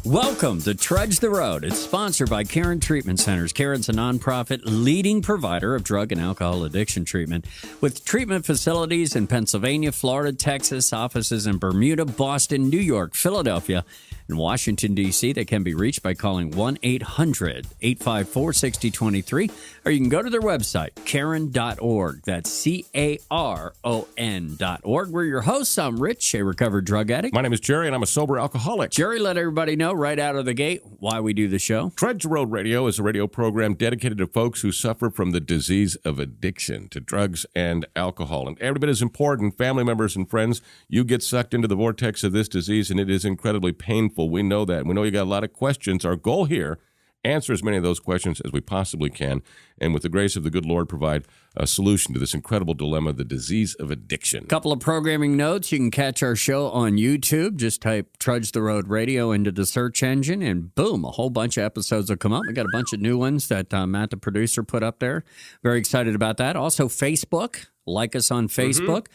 Welcome to Trudge the Road. It's sponsored by Caron Treatment Centers. Caron's a nonprofit leading provider of drug and alcohol addiction treatment with treatment facilities in Pennsylvania, Florida, Texas, offices in Bermuda, Boston, New York, Philadelphia, and Washington, D.C. They can be reached by calling 1-800-854-6023, or you can go to their website, caron.org. That's CARON.org. We're your hosts. I'm Rich, a recovered drug addict. My name is Jerry, and I'm a sober alcoholic. Jerry, let everybody know right out of the gate why we do the show. Trudge the Road Radio is a radio program dedicated to folks who suffer from the disease of addiction to drugs and alcohol. And every bit as important, family members and friends, you get sucked into the vortex of this disease, and it is incredibly painful. We know that. We know you got a lot of questions. Our goal here, answer as many of those questions as we possibly can, and with the grace of the good Lord, provide a solution to this incredible dilemma, the disease of addiction. Couple of programming notes. You can catch our show on YouTube. Just type Trudge the Road Radio into the search engine, and boom, a whole bunch of episodes will come up. We got a bunch of new ones that Matt, the producer, put up there. Very excited about that. Also, Facebook. Like us on Facebook.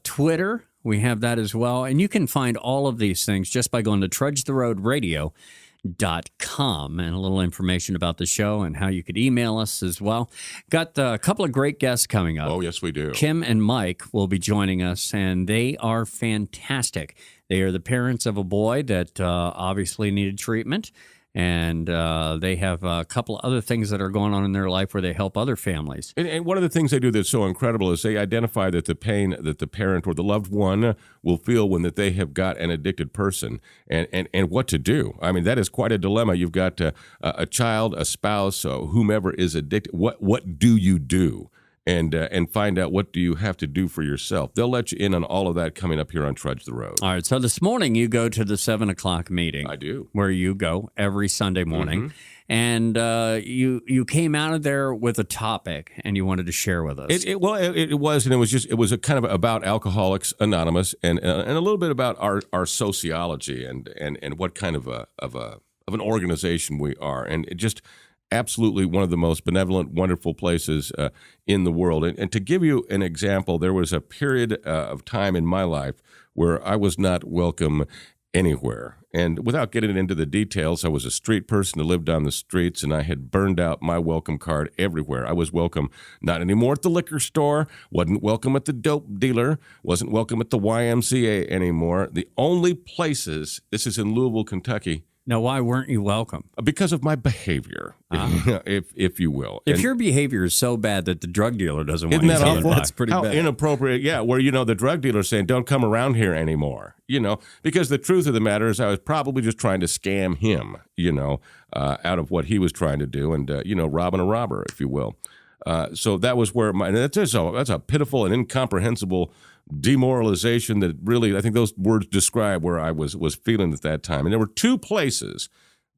Twitter. We have that as well. And you can find all of these things just by going to trudgetheroadradio.com, and a little information about the show and how you could email us as well. Got a couple of great guests coming up. Oh, yes, we do. Kim and Mike will be joining us, and they are fantastic. They are the parents of a boy that obviously needed treatment, and they have a couple of other things that are going on in their life where they help other families. And one of the things they do that's so incredible is they identify that the pain that the parent or the loved one will feel when that they have got an addicted person, and what to do. I mean, that is quite a dilemma. You've got a child, a spouse, whomever is addicted. What do you do? And find out what do you have to do for yourself. They'll let you in on all of that coming up here on Trudge the Road. All right, so this morning you go to the 7 o'clock meeting. I do. Where you go every Sunday morning. And you came out of there with a topic, and you wanted to share with us. It was a kind of about Alcoholics Anonymous, and a little bit about our sociology and what kind of an organization we are, and it just absolutely one of the most benevolent, wonderful places in the world. And to give you an example, there was a period of time in my life where I was not welcome anywhere. And without getting into the details, I was a street person who lived on the streets, and I had burned out my welcome card everywhere. I was welcome not anymore at the liquor store, wasn't welcome at the dope dealer, wasn't welcome at the YMCA anymore. The only places, this is in Louisville, Kentucky. Now, why weren't you welcome? Because of my behavior, if you will. If your behavior is so bad that the drug dealer doesn't want you to awful? That's pretty How bad. Inappropriate, yeah, where, the drug dealer's saying, don't come around here anymore, because the truth of the matter is I was probably just trying to scam him, out of what he was trying to do and, robbing a robber, if you will. So that was where that's a pitiful and incomprehensible demoralization that really, I think those words describe where I was feeling at that time. And there were two places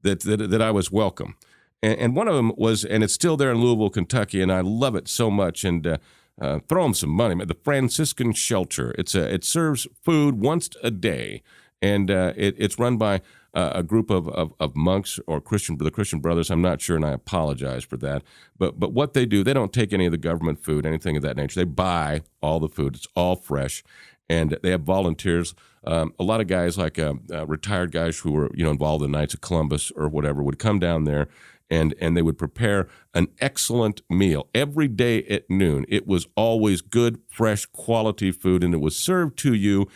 that I was welcome. And one of them was, and it's still there in Louisville, Kentucky, and I love it so much. And throw them some money. The Franciscan Shelter. It serves food once a day, and it's run by a group of monks or the Christian Brothers. I'm not sure, and I apologize for that. But what they do, they don't take any of the government food, anything of that nature. They buy all the food. It's all fresh, and they have volunteers. A lot of guys, like retired guys who were involved in the Knights of Columbus or whatever, would come down there. And they would prepare an excellent meal every day at noon. It was always good, fresh, quality food, and it was served to you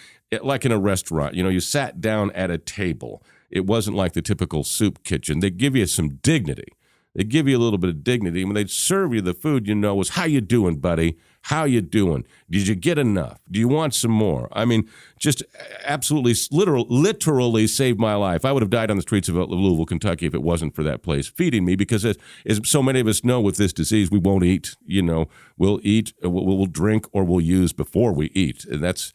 like in a restaurant. You sat down at a table. It wasn't like the typical soup kitchen. They give you some dignity. They give you a little bit of dignity. When they'd serve you the food, was, how you doing, buddy? How you doing? Did you get enough? Do you want some more? I mean, just absolutely, literally saved my life. I would have died on the streets of Louisville, Kentucky, if it wasn't for that place feeding me, because as so many of us know with this disease, we won't eat. We'll eat, we'll drink, or we'll use before we eat. And that's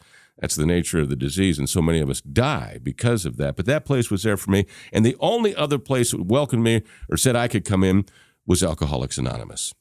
the nature of the disease, and so many of us die because of that. But that place was there for me, and the only other place that welcomed me or said I could come in was Alcoholics Anonymous.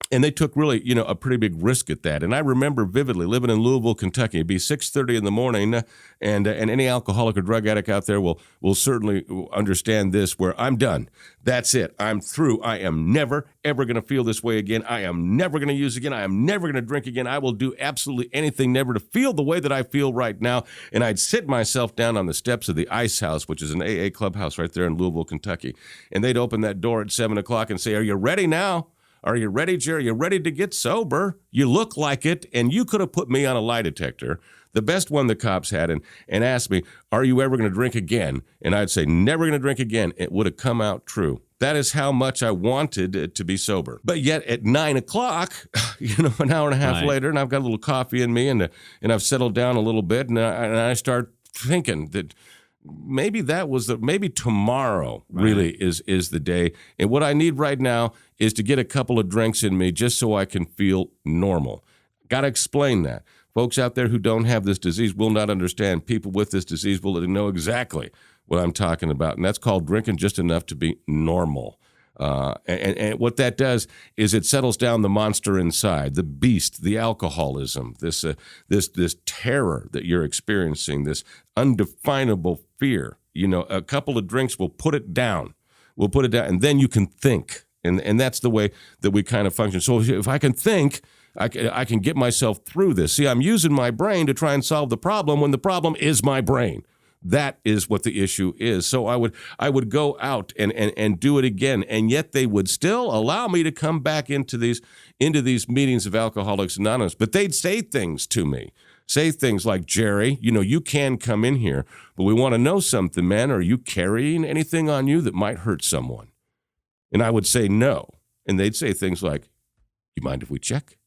And they took really, a pretty big risk at that. And I remember vividly living in Louisville, Kentucky. It'd be 6:30 in the morning, and any alcoholic or drug addict out there will certainly understand this, where I'm done. That's it. I'm through. I am never, ever going to feel this way again. I am never going to use again. I am never going to drink again. I will do absolutely anything never to feel the way that I feel right now. And I'd sit myself down on the steps of the Ice House, which is an AA clubhouse right there in Louisville, Kentucky. And they'd open that door at 7 o'clock and say, "Are you ready now? Are you ready, Jerry? Are you ready to get sober? You look like it." And you could have put me on a lie detector, the best one the cops had, and asked me, "Are you ever going to drink again?" And I'd say, "Never going to drink again." It would have come out true. That is how much I wanted to be sober. But yet at 9 o'clock, an hour and a half later, and I've got a little coffee in me, and I've settled down a little bit, and I start thinking that maybe maybe tomorrow really is the day. And what I need right now is to get a couple of drinks in me just so I can feel normal. Got to explain that. Folks out there who don't have this disease will not understand. People with this disease will know exactly what I'm talking about. And that's called drinking just enough to be normal. And what that does is it settles down the monster inside, the beast, the alcoholism, this terror that you're experiencing, this undefinable fear. A couple of drinks will put it down. We'll put it down, and then you can think. And that's the way that we kind of function. So if I can think, I can get myself through this. See, I'm using my brain to try and solve the problem when the problem is my brain. That is what the issue is. So I would go out and do it again, and yet they would still allow me to come back into these meetings of Alcoholics Anonymous. But they'd say things to me. Say things like, "Jerry, you can come in here, but we want to know something, man. Are you carrying anything on you that might hurt someone?" And I would say no. And they'd say things like, "You mind if we check?"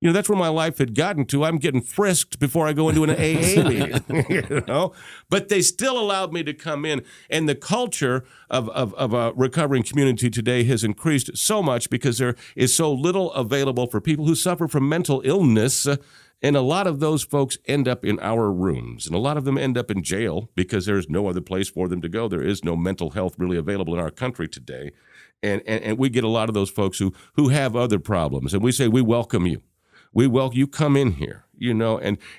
That's where my life had gotten to. I'm getting frisked before I go into an AA meeting, But they still allowed me to come in. And the culture of a recovering community today has increased so much because there is so little available for people who suffer from mental illness. And a lot of those folks end up in our rooms. And a lot of them end up in jail because there's no other place for them to go. There is no mental health really available in our country today. And we get a lot of those folks who have other problems. And we say, "We welcome you. You come in here,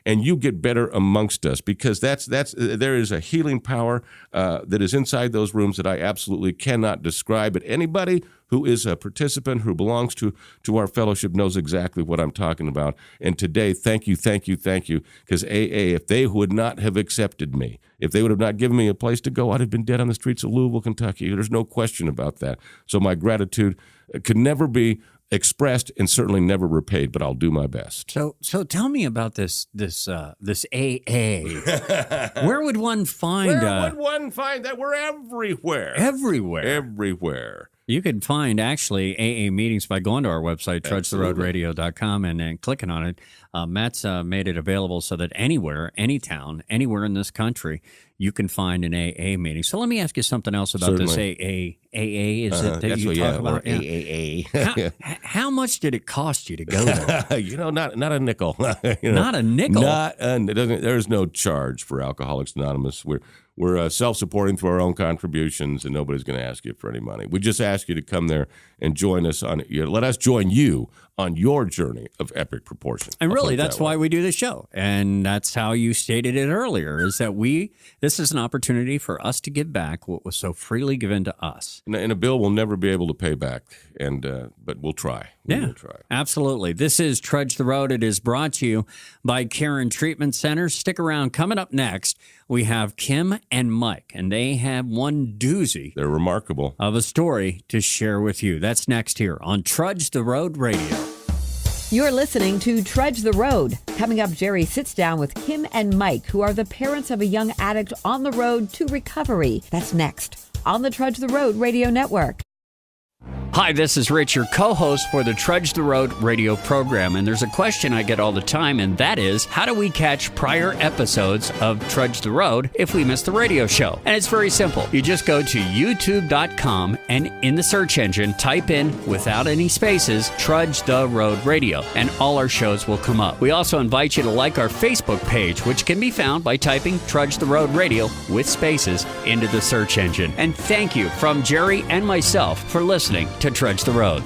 and you get better amongst us," because there is a healing power that is inside those rooms that I absolutely cannot describe. But anybody who is a participant who belongs to our fellowship knows exactly what I'm talking about. And today, thank you, because AA, if they would not have accepted me, if they would have not given me a place to go, I'd have been dead on the streets of Louisville, Kentucky. There's no question about that. So my gratitude could never be expressed and certainly never repaid, but I'll do my best. So tell me about this AA. Where would one find? That? We're everywhere. Everywhere. You can find actually AA meetings by going to our website, trudgetheroadradio.com, and then clicking on it. Matt's made it available so that anywhere, any town, anywhere in this country, you can find an AA meeting. So let me ask you something else about this AA. AA, is it that you talk about? AAA. How much did it cost you to go there? Not a nickel. Not a nickel? There's no charge for Alcoholics Anonymous. We're self-supporting through our own contributions, and nobody's going to ask you for any money. We just ask you to come there and join us let us join you on your journey of epic proportion. And really, that's why we do the show. And that's how you stated it earlier, is that this is an opportunity for us to give back what was so freely given to us. And a bill we'll never be able to pay back, but we'll try. We'll try. Absolutely. This is Trudge the Road. It is brought to you by Caron Treatment Center. Stick around. Coming up next, we have Kim and Mike, and they have one doozy. They're remarkable. Of a story to share with you. That's next here on Trudge the Road Radio. You're listening to Trudge the Road. Coming up, Jerry sits down with Kim and Mike, who are the parents of a young addict on the road to recovery. That's next on the Trudge the Road Radio Network. Hi, this is Rich, your co-host for the Trudge the Road radio program. And there's a question I get all the time, and that is, how do we catch prior episodes of Trudge the Road if we miss the radio show? And it's very simple. You just go to youtube.com and in the search engine, type in, without any spaces, Trudge the Road Radio, and all our shows will come up. We also invite you to like our Facebook page, which can be found by typing Trudge the Road Radio with spaces into the search engine. And thank you from Jerry and myself for listening to Trudge the Road.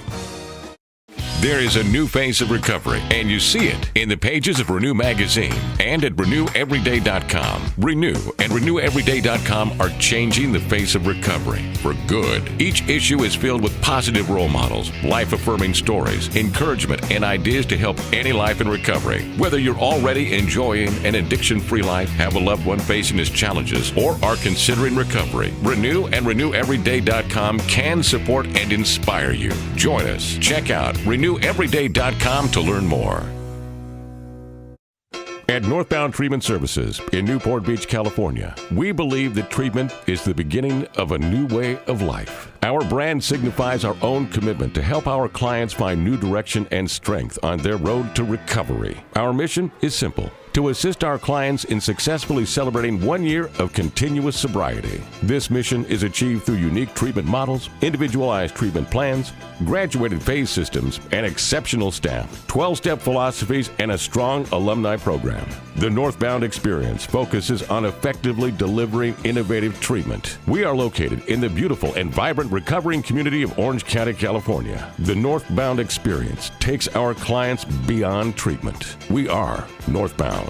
There is a new face of recovery, and you see it in the pages of Renew Magazine and at RenewEveryday.com. Renew and RenewEveryday.com are changing the face of recovery for good. Each issue is filled with positive role models, life-affirming stories, encouragement, and ideas to help any life in recovery. Whether you're already enjoying an addiction-free life, have a loved one facing his challenges, or are considering recovery, Renew and RenewEveryday.com can support and inspire you. Join us. Check out RenewEveryday.com to learn more. At Northbound Treatment Services in Newport Beach, California, we believe that treatment is the beginning of a new way of life. Our brand signifies our own commitment to help our clients find new direction and strength on their road to recovery. Our mission is simple: to assist our clients in successfully celebrating 1 year of continuous sobriety. This mission is achieved through unique treatment models, individualized treatment plans, graduated phase systems, and exceptional staff, 12-step philosophies, and a strong alumni program. The Northbound experience focuses on effectively delivering innovative treatment. We are located in the beautiful and vibrant recovering community of Orange County, California. The Northbound experience takes our clients beyond treatment. We are Northbound.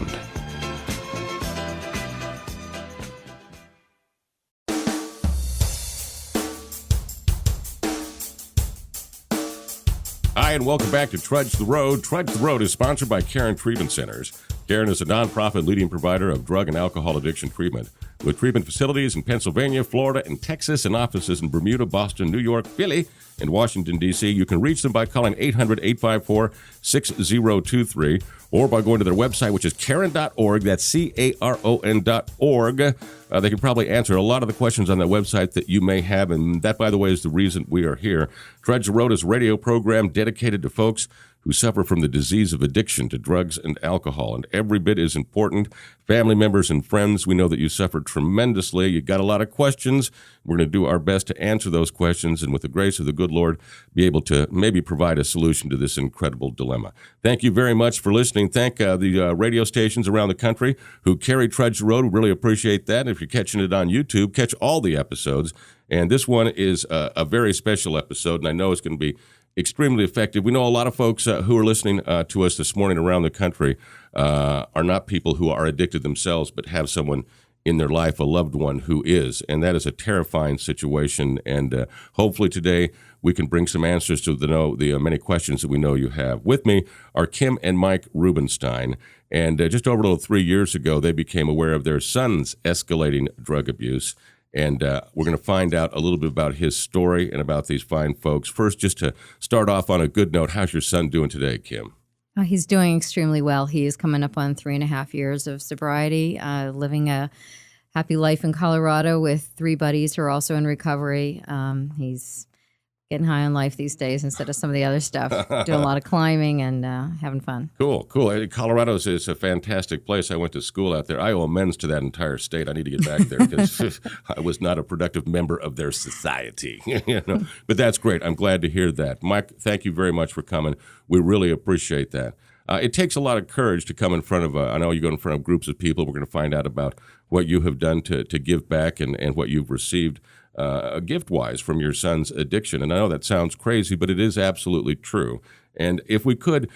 Hi, and welcome back to Trudge the Road. Trudge the Road is sponsored by Caron Treatment Centers. Caron is a nonprofit leading provider of drug and alcohol addiction treatment, with treatment facilities in Pennsylvania, Florida, and Texas, and offices in Bermuda, Boston, New York, Philly, and Washington, D.C. You can reach them by calling 800-854-6023 or by going to their website, which is caron.org. That's CARON.org. They can probably answer a lot of the questions on that website that you may have, and that, by the way, is the reason we are here. Trudge the Road is a radio program dedicated to folks who suffer from the disease of addiction to drugs and alcohol, and every bit is important. Family members and friends, we know that you suffered tremendously. You got a lot of questions. We're going to do our best to answer those questions, and with the grace of the good Lord, be able to maybe provide a solution to this incredible dilemma. Thank you very much for listening. Thank the radio stations around the country who carry Trudge the Road. We really appreciate that. And if you're catching it on YouTube, catch all the episodes. And this one is a very special episode, and I know it's going to be extremely effective. We know a lot of folks who are listening to us this morning around the country are not people who are addicted themselves, but have someone in their life, a loved one who is. And that is a terrifying situation. And hopefully today we can bring some answers to the many questions that we know you have. With me are Kim and Mike Rubenstein. And just over a little 3 years ago, they became aware of their son's escalating drug abuse. And we're going to find out a little bit about his story and about these fine folks. First, just to start off on a good note, how's your son doing today, Kim? He's doing extremely well. He is coming up on 3.5 years of sobriety, living a happy life in Colorado with 3 buddies who are also in recovery. He's getting high on life these days instead of some of the other stuff. Doing a lot of climbing and having fun. Cool. Colorado is a fantastic place. I went to school out there. I owe amends to that entire state. I need to get back there because I was not a productive member of their society. But that's great. I'm glad to hear that. Mike, thank you very much for coming. We really appreciate that. It takes a lot of courage to come in front of, I know you go in front of groups of people. We're going to find out about what you have done to give back and what you've received gift-wise from your son's addiction. And I know that sounds crazy, but it is absolutely true. And if we could,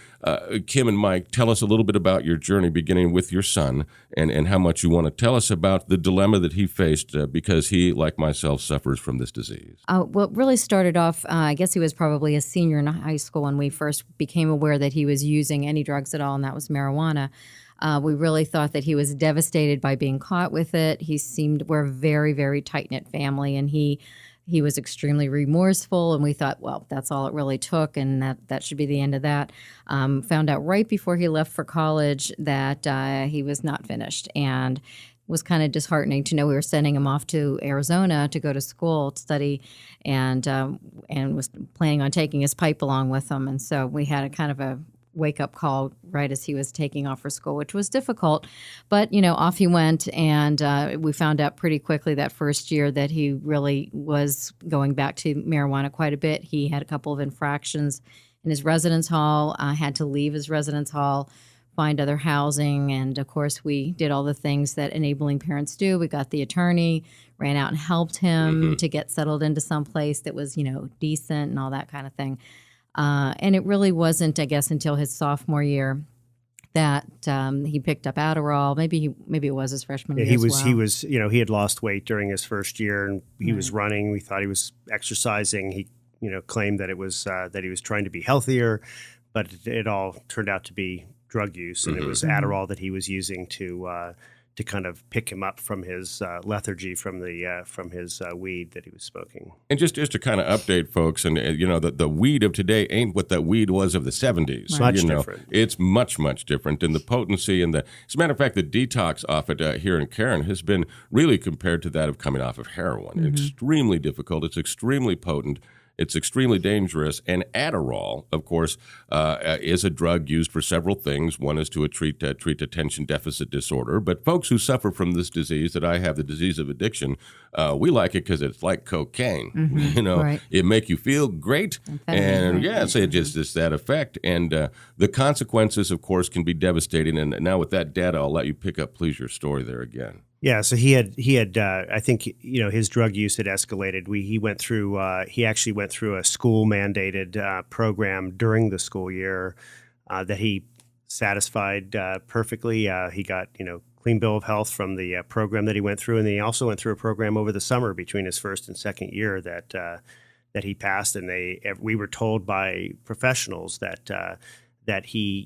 Kim and Mike, tell us a little bit about your journey beginning with your son and how much you want to tell us about the dilemma that he faced because he, like myself, suffers from this disease. Well, it really started off, I guess he was probably a senior in high school when we first became aware that he was using any drugs at all, and that was marijuana. We really thought that he was devastated by being caught with it. We're a very, very tight-knit family, and he was extremely remorseful, and we thought, well, that's all it really took, and that should be the end of that. Found out right before he left for college that he was not finished, and it was kind of disheartening to know we were sending him off to Arizona to go to school to study, and was planning on taking his pipe along with him, and so we had a kind of a wake-up call right as he was taking off for school, which was difficult. But, off he went, and we found out pretty quickly that first year that he really was going back to marijuana quite a bit. He had a couple of infractions in his residence hall, had to leave his residence hall, find other housing, and, of course, we did all the things that enabling parents do. We got the attorney, ran out and helped him to get settled into some place that was, decent and all that kind of thing. And it really wasn't, I guess, until his sophomore year that he picked up Adderall. Maybe it was his freshman year. He as was well. he was he had lost weight during his first year, and he was running. We thought he was exercising. He claimed that it was that he was trying to be healthier, but it all turned out to be drug use, and it was Adderall that he was using to kind of pick him up from his lethargy from his weed that he was smoking. And just to kind of update folks, and the weed of today ain't what that weed was of the 70s. Much different. It's much, much different. And the potency and as a matter of fact, the detox off it here in Karen has been really compared to that of coming off of heroin. Extremely difficult. It's extremely potent. It's extremely dangerous. And Adderall, of course, is a drug used for several things. One is to treat attention deficit disorder. But folks who suffer from this disease, that I have the disease of addiction, we like it because it's like cocaine. Right. It make you feel great. And so it just is that effect. And the consequences, of course, can be devastating. And now with that data, I'll let you pick up, please, your story there again. Yeah, so he had I think his drug use had escalated. He actually went through a school mandated program during the school year that he satisfied perfectly. He got clean bill of health from the program that he went through, and then he also went through a program over the summer between his first and second year that he passed. And we were told by professionals that he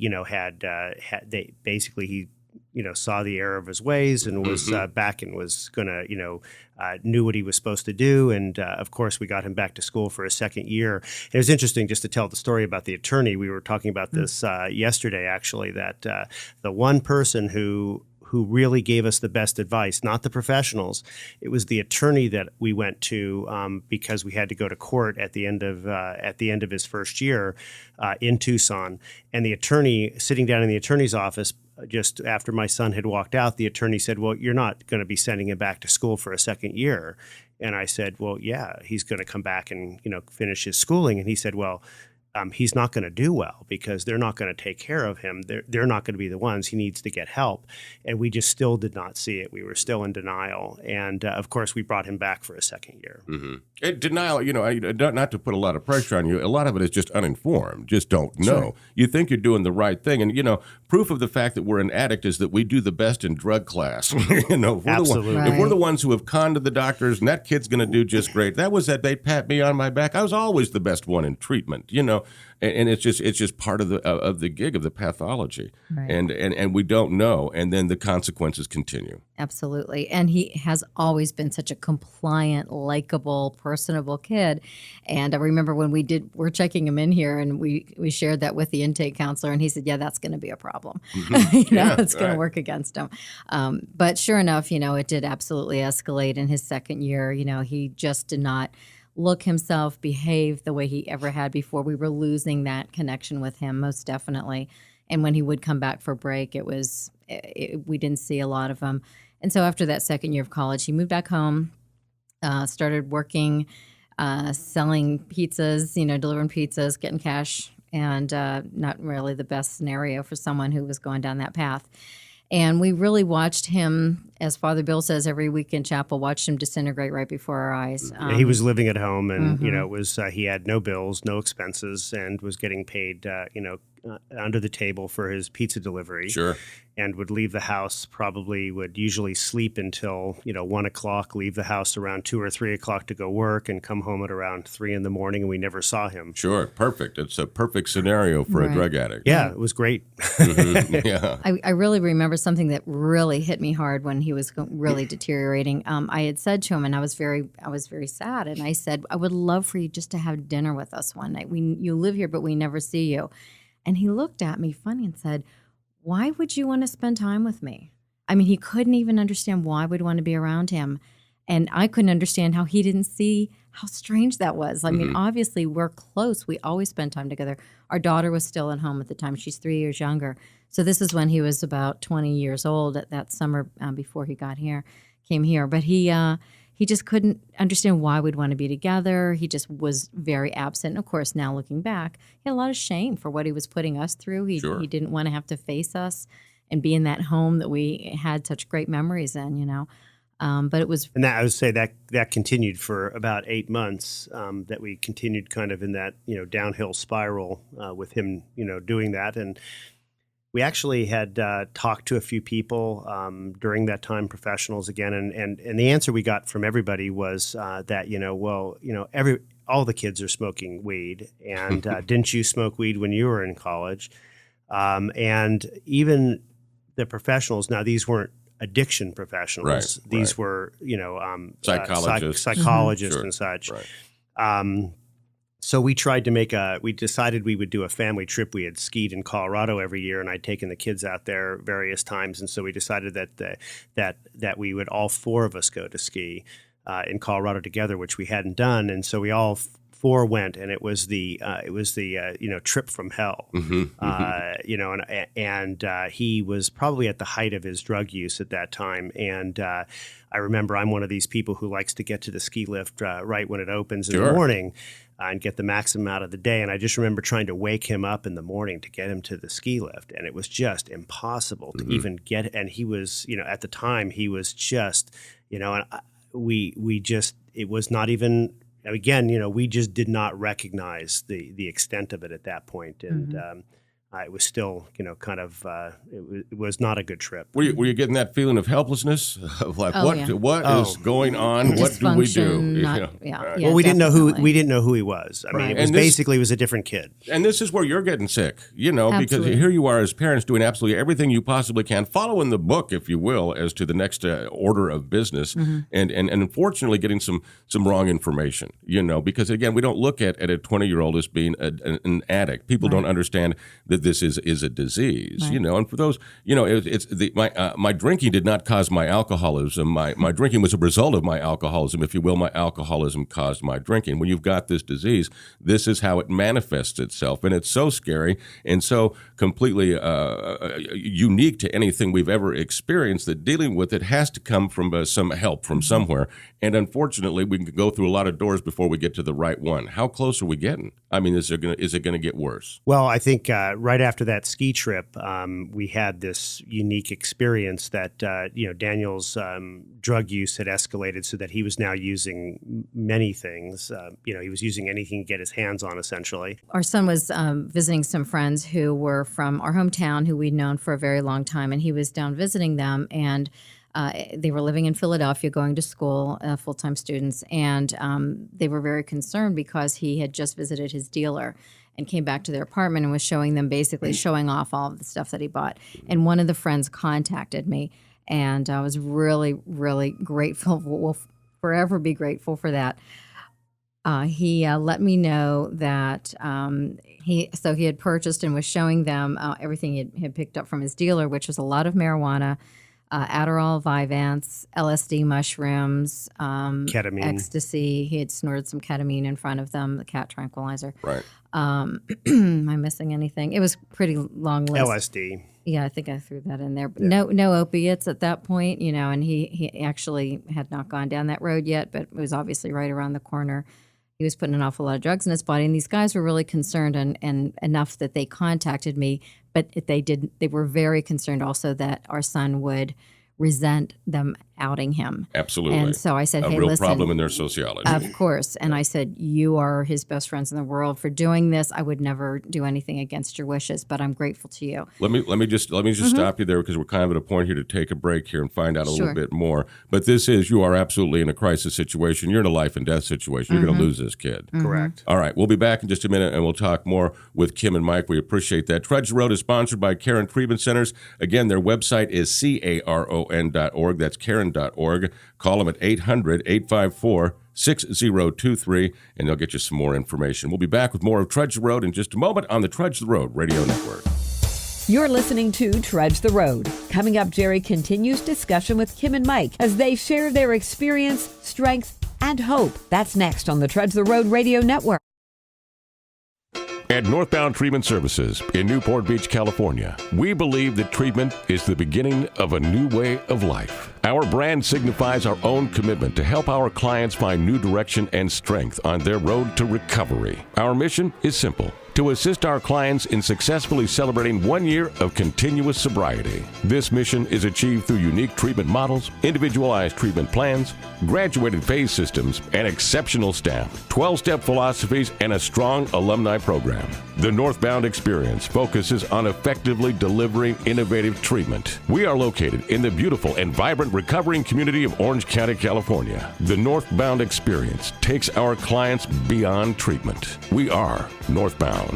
saw the error of his ways and was back and was going to, knew what he was supposed to do. And, of course, we got him back to school for his second year. It was interesting just to tell the story about the attorney. We were talking about this yesterday, actually, that the one person who really gave us the best advice, not the professionals. It was the attorney that we went to because we had to go to court at the end of his first year in Tucson. And the attorney, sitting down in the attorney's office, just after my son had walked out, the attorney said, "Well, you're not going to be sending him back to school for a second year." And I said, "Well, yeah, he's going to come back and finish his schooling." And he said, "Well, he's not going to do well because they're not going to take care of him. They're not going to be the ones. He needs to get help." And we just still did not see it. We were still in denial. And, of course, we brought him back for a second year. Denial, not to put a lot of pressure on you, a lot of it is just uninformed, just don't know. Sure. You think you're doing the right thing. And, proof of the fact that we're an addict is that we do the best in drug class. Absolutely. If we're the ones who have conned to the doctors and that kid's going to do just great. That was that they pat me on my back. I was always the best one in treatment, and it's just part of the gig of the pathology. Right. And we don't know. And then the consequences continue. Absolutely. And he has always been such a compliant, likable, personable kid. And I remember when we're checking him in here and we shared that with the intake counselor, and he said, "Yeah, that's going to be a problem. It's going to work against him." But sure enough, it did absolutely escalate in his second year. He just did not look himself, behave the way he ever had before. We were losing that connection with him, most definitely. And when he would come back for break, we didn't see a lot of him. And so after that second year of college, he moved back home, started working, selling pizzas, delivering pizzas, getting cash, and not really the best scenario for someone who was going down that path. And we really watched him, as Father Bill says, every week in chapel, watched him disintegrate right before our eyes. He was living at home, and it was he had no bills, no expenses, and was getting paid under the table for his pizza delivery. Sure. And would leave the house, would usually sleep until 1 o'clock, leave the house around 2 or 3 o'clock to go work, and come home at around 3 in the morning, and we never saw him. Sure, perfect. It's a perfect scenario for a drug addict. Yeah, it was great. Yeah. I really remember something that really hit me hard when he was really deteriorating. I had said to him, and I was very sad, and I said, "I would love for you just to have dinner with us one night. You live here, but we never see you." And he looked at me funny and said, "Why would you want to spend time with me?" I mean, he couldn't even understand why I would want to be around him. And I couldn't understand how he didn't see how strange that was. I mean, obviously, we're close. We always spend time together. Our daughter was still at home at the time. She's 3 years younger. So this is when he was about 20 years old at that summer before he came here. But he just couldn't understand why we'd want to be together. He just was very absent. And of course, now looking back, he had a lot of shame for what he was putting us through. He didn't want to have to face us and be in that home that we had such great memories in, But it was And that I would say that continued for about 8 months. That we continued kind of in that downhill spiral with him doing that. And we actually had talked to a few people during that time, professionals again, and the answer we got from everybody was that all the kids are smoking weed, and didn't you smoke weed when you were in college? And even the professionals, now these weren't addiction professionals; Right, these were Psychologists. psychologists Sure, and such. right. So we decided we would do a family trip. We had skied in Colorado every year, and I'd taken the kids out there various times. And so we decided that we would, all 4 of us, go to ski in Colorado together, which we hadn't done. And so we all 4 went, and it was the trip from hell. And he was probably at the height of his drug use at that time. And I remember I'm one of these people who likes to get to the ski lift right when it opens in the morning. And get the maximum out of the day. And I just remember trying to wake him up in the morning to get him to the ski lift. And it was just impossible to even get. And he was, at the time, he was just, and we just, it was not even, again, we just did not recognize the extent of it at that point. And it was still, it was not a good trip. Were you getting that feeling of helplessness? Of like, what is going on? What do we do? Dysfunction, Well, we didn't know who he was. I mean, it was basically a different kid. And this is where you're getting sick, because Absolutely. here you are as parents doing absolutely everything you possibly can, following the book, if you will, as to the next order of business, and unfortunately getting some wrong information, because again, we don't look at a 20-year-old as being an addict. People don't understand that this is a disease, and for those, my drinking did not cause my alcoholism. My drinking was a result of my alcoholism, if you will. My alcoholism caused my drinking. When you've got this disease, this is how it manifests itself, and it's so scary and so completely unique to anything we've ever experienced that dealing with it has to come from some help from somewhere. And unfortunately, we can go through a lot of doors before we get to the right one. How close are we getting? I mean, is it going to get worse? Well, I think right after that ski trip, we had this unique experience that Daniel's drug use had escalated so that he was now using many things. He was using anything to get his hands on, essentially. Our son was visiting some friends who were from our hometown who we'd known for a very long time, and he was down visiting them, and they were living in Philadelphia, going to school, full-time students, and they were very concerned because he had just visited his dealer and came back to their apartment and was showing off all of the stuff that he bought. And one of the friends contacted me, and I was really, really grateful. We'll forever be grateful for that. He let me know that he had purchased and was showing them everything he had picked up from his dealer, which was a lot of marijuana, Adderall, Vyvanse, LSD mushrooms, ketamine, ecstasy. He had snorted some ketamine in front of them, the cat tranquilizer. Right. Am I missing anything? It was pretty long list. LSD. Yeah, I think I threw that in there. But no opiates at that point, and he actually had not gone down that road yet, but it was obviously right around the corner. He was putting an awful lot of drugs in his body, and these guys were really concerned and enough that they contacted me, but they were very concerned also that our son would resent them outing him. Absolutely. And so I said, hey, real listen. problem in their sociology. Of course. And I said, you are his best friends in the world for doing this. I would never do anything against your wishes, but I'm grateful to you. Let me just stop you there because we're kind of at a point here to take a break here and find out a little bit more. But you are absolutely in a crisis situation. You're in a life and death situation. You're going to lose this kid. Correct. All right. We'll be back in just a minute and we'll talk more with Kim and Mike. We appreciate that. Trudge the Road is sponsored by Caron Treatment Centers. Again, their website is caron.org. That's caron.org. Call them at 800-854-6023, and they'll get you some more information. We'll be back with more of Trudge the Road in just a moment on the Trudge the Road Radio Network. You're listening to Trudge the Road. Coming up, Jerry continues discussion with Kim and Mike as they share their experience, strength, and hope. That's next on the Trudge the Road Radio Network. At Northbound Treatment Services in Newport Beach, California, we believe that treatment is the beginning of a new way of life. Our brand signifies our own commitment to help our clients find new direction and strength on their road to recovery. Our mission is simple: to assist our clients in successfully celebrating 1 year of continuous sobriety. This mission is achieved through unique treatment models, individualized treatment plans, graduated phase systems, and exceptional staff, 12-step philosophies, and a strong alumni program. The Northbound experience focuses on effectively delivering innovative treatment. We are located in the beautiful and vibrant recovering community of Orange County, California. The Northbound experience takes our clients beyond treatment. We are Northbound.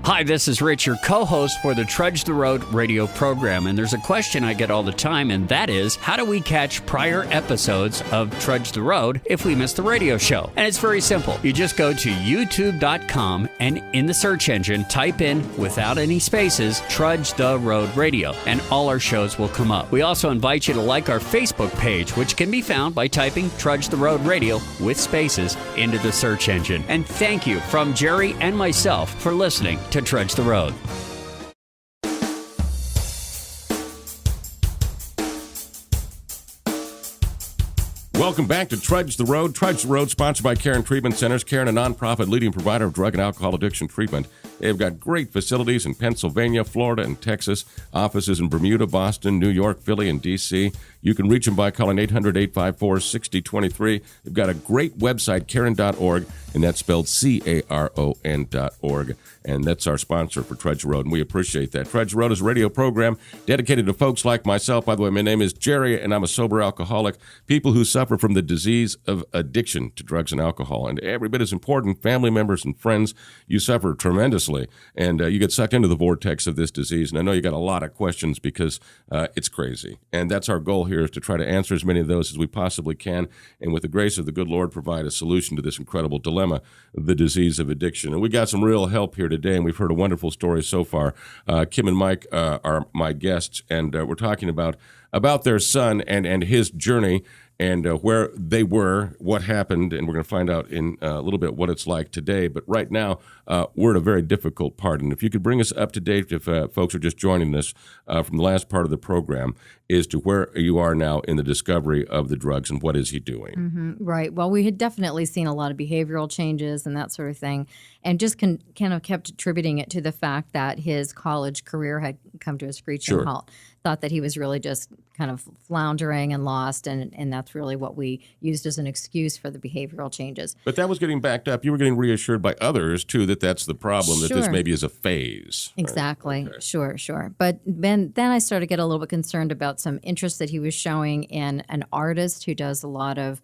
Hi, this is Rich, your co-host for the Trudge the Road radio program, and there's a question I get all the time, and that is, how do we catch prior episodes of Trudge the Road if we miss the radio show? And it's very simple. You just go to youtube.com and in the search engine, type in, without any spaces, Trudge the Road Radio, and all our shows will come up. We also invite you to like our Facebook page, which can be found by typing Trudge the Road Radio with spaces into the search engine. And thank you from Jerry and myself for listening to Trudge the Road. Welcome back to Trudge the Road. Trudge the Road, sponsored by Caron Treatment Centers. Caron, a nonprofit leading provider of drug and alcohol addiction treatment. They've got great facilities in Pennsylvania, Florida, and Texas. Offices in Bermuda, Boston, New York, Philly, and D.C. You can reach them by calling 800-854-6023. They've got a great website, Caron.org, and that's spelled CARON.org. And that's our sponsor for Trudge the Road, and we appreciate that. Trudge the Road is a radio program dedicated to folks like myself. By the way, my name is Jerry, and I'm a sober alcoholic. People who suffer from the disease of addiction to drugs and alcohol. And every bit as important, family members and friends, you suffer tremendously, and you get sucked into the vortex of this disease. And I know you got a lot of questions because it's crazy. And that's our goal here, is to try to answer as many of those as we possibly can, and with the grace of the good Lord, provide a solution to this incredible dilemma, the disease of addiction. And we got some real help here today, and we've heard a wonderful story so far. Kim and Mike are my guests, and we're talking about their son and his journey, and where they were, what happened, and we're going to find out in a little bit what it's like today. But right now, we're at a very difficult part. And if you could bring us up to date, if folks are just joining us from the last part of the program, as to where you are now in the discovery of the drugs and what is he doing. Mm-hmm. Right. Well, we had definitely seen a lot of behavioral changes and that sort of thing, and just kind of kept attributing it to the fact that his college career had come to a screeching halt. Thought that he was really just kind of floundering and lost, and that's really what we used as an excuse for the behavioral changes. But that was getting backed up. You were getting reassured by others, too, that that's the problem, that this Sure. maybe is a phase. Exactly. Okay. Sure. But then I started to get a little bit concerned about some interest that he was showing in an artist who does a lot of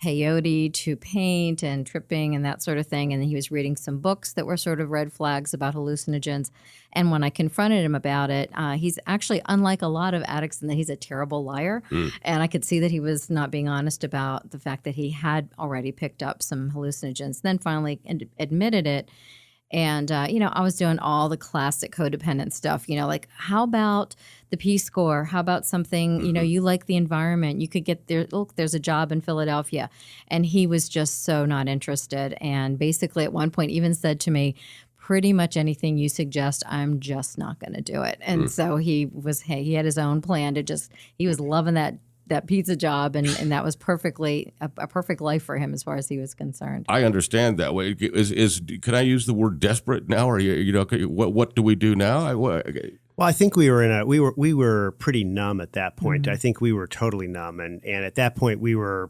peyote to paint and tripping and that sort of thing. And he was reading some books that were sort of red flags about hallucinogens. And when I confronted him about it, he's actually, unlike a lot of addicts, in that he's a terrible liar. And I could see that he was not being honest about the fact that he had already picked up some hallucinogens, then finally admitted it. And, I was doing all the classic codependent stuff, like, how about the Peace Corps? How about something, you like the environment? You could get there. Look, there's a job in Philadelphia. And he was just so not interested. And basically at one point even said to me, pretty much anything you suggest, I'm just not going to do it. And so he had his own plan he was loving that pizza job, and that was perfectly a perfect life for him as far as he was concerned. I understand that way. Can I use the word desperate now, or what do we do now? Well, I think we were pretty numb at that point. I think we were totally numb, and at that point we were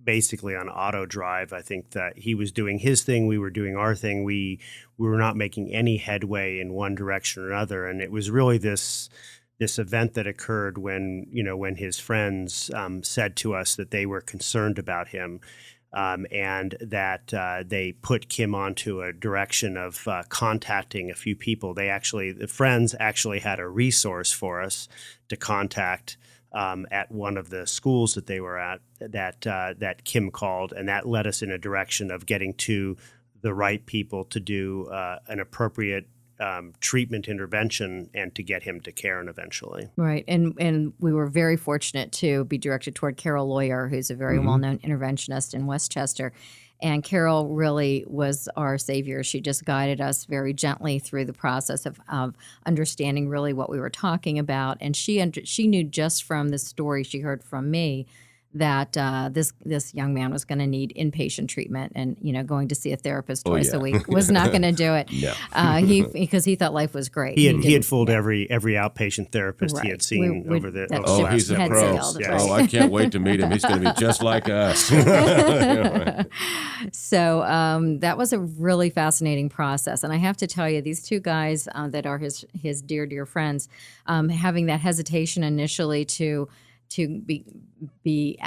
basically on auto drive. I think that he was doing his thing, we were doing our thing. We were not making any headway in one direction or another, and it was really this event that occurred when his friends said to us that they were concerned about him, and that they put Kim onto a direction of contacting a few people. The friends actually had a resource for us to contact at one of the schools that they were at, that Kim called, and that led us in a direction of getting to the right people to do an appropriate treatment intervention and to get him to Caron eventually. Right. And we were very fortunate to be directed toward Carol Lawyer, who's a very well-known interventionist in Westchester. And Carol really was our savior. She just guided us very gently through the process of understanding really what we were talking about. And she knew just from the story she heard from me that this young man was going to need inpatient treatment and going to see a therapist twice a week was not going to do it. No. Because he thought life was great. He had fooled every outpatient therapist he had seen over the. He's a Head pro. sailed, Yes. right. Oh, I can't wait to meet him. He's going to be just like us. So that was a really fascinating process, and I have to tell you, these two guys that are his dear friends, having that hesitation initially to be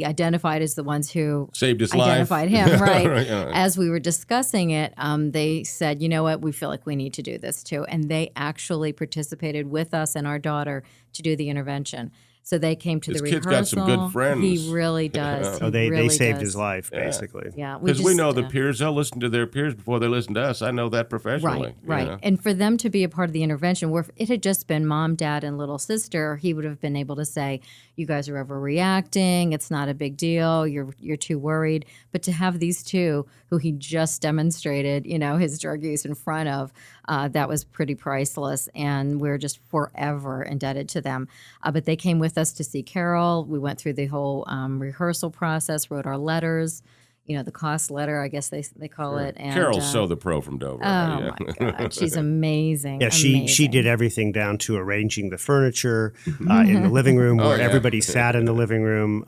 identified as the ones who Saved his identified life. him, right? Right. As we were discussing it, they said, you know what, we feel like we need to do this too, and they actually participated with us and our daughter to do the intervention. So they came to His the kid's rehearsal. got some good friends. He really does. So they really saved does. his life, basically. Yeah, Because we know the peers, they'll listen to their peers before they listen to us. I know that professionally. Right. You know? And for them to be a part of the intervention, where if it had just been mom, dad, and little sister, he would have been able to say, you guys are overreacting. It's not a big deal. You're too worried. But to have these two, who he just demonstrated, his drug use in front of, that was pretty priceless. And we're just forever indebted to them. But they came with us to see Carol. We went through the whole rehearsal process, wrote our letters, the cost letter, I guess they call it. And, Carol's so the pro from Dover. Oh, right? my God. She's amazing. Yeah, she did everything down to arranging the furniture in the living room where everybody sat in the living room.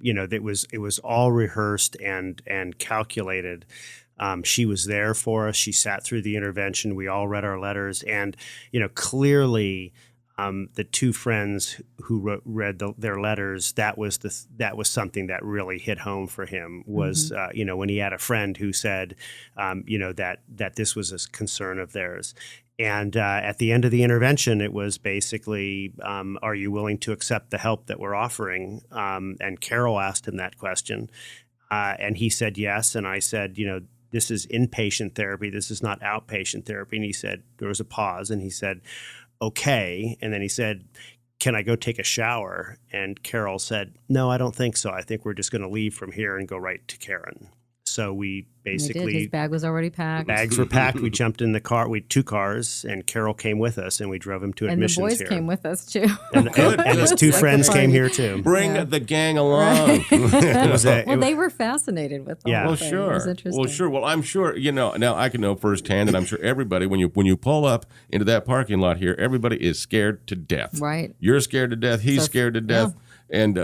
It was all rehearsed and calculated. She was there for us. She sat through the intervention. We all read our letters, and clearly. The two friends who read their letters, that was something that really hit home for him. Was when he had a friend who said, that this was a concern of theirs. And at the end of the intervention, it was basically, are you willing to accept the help that we're offering? And Carol asked him that question, and he said yes. And I said, this is inpatient therapy. This is not outpatient therapy. And he said, there was a pause, and he said, okay. And then he said, can I go take a shower? And Carol said, no, I don't think so. I think we're just going to leave from here and go right to Karen. So we basically, his bag was already packed. Bags were packed. We jumped in the car. We had 2 cars, and Carol came with us, and we drove him to admissions and the boys here. came with us too. And his 2 friends came here too. Bring the gang along. They were fascinated with the whole Well, thing. sure. It was interesting. Well, sure. Well, I'm sure, now I can know firsthand, and I'm sure everybody, when you pull up into that parking lot here, everybody is scared to death. Right. You're scared to death. He's scared to death. Yeah. And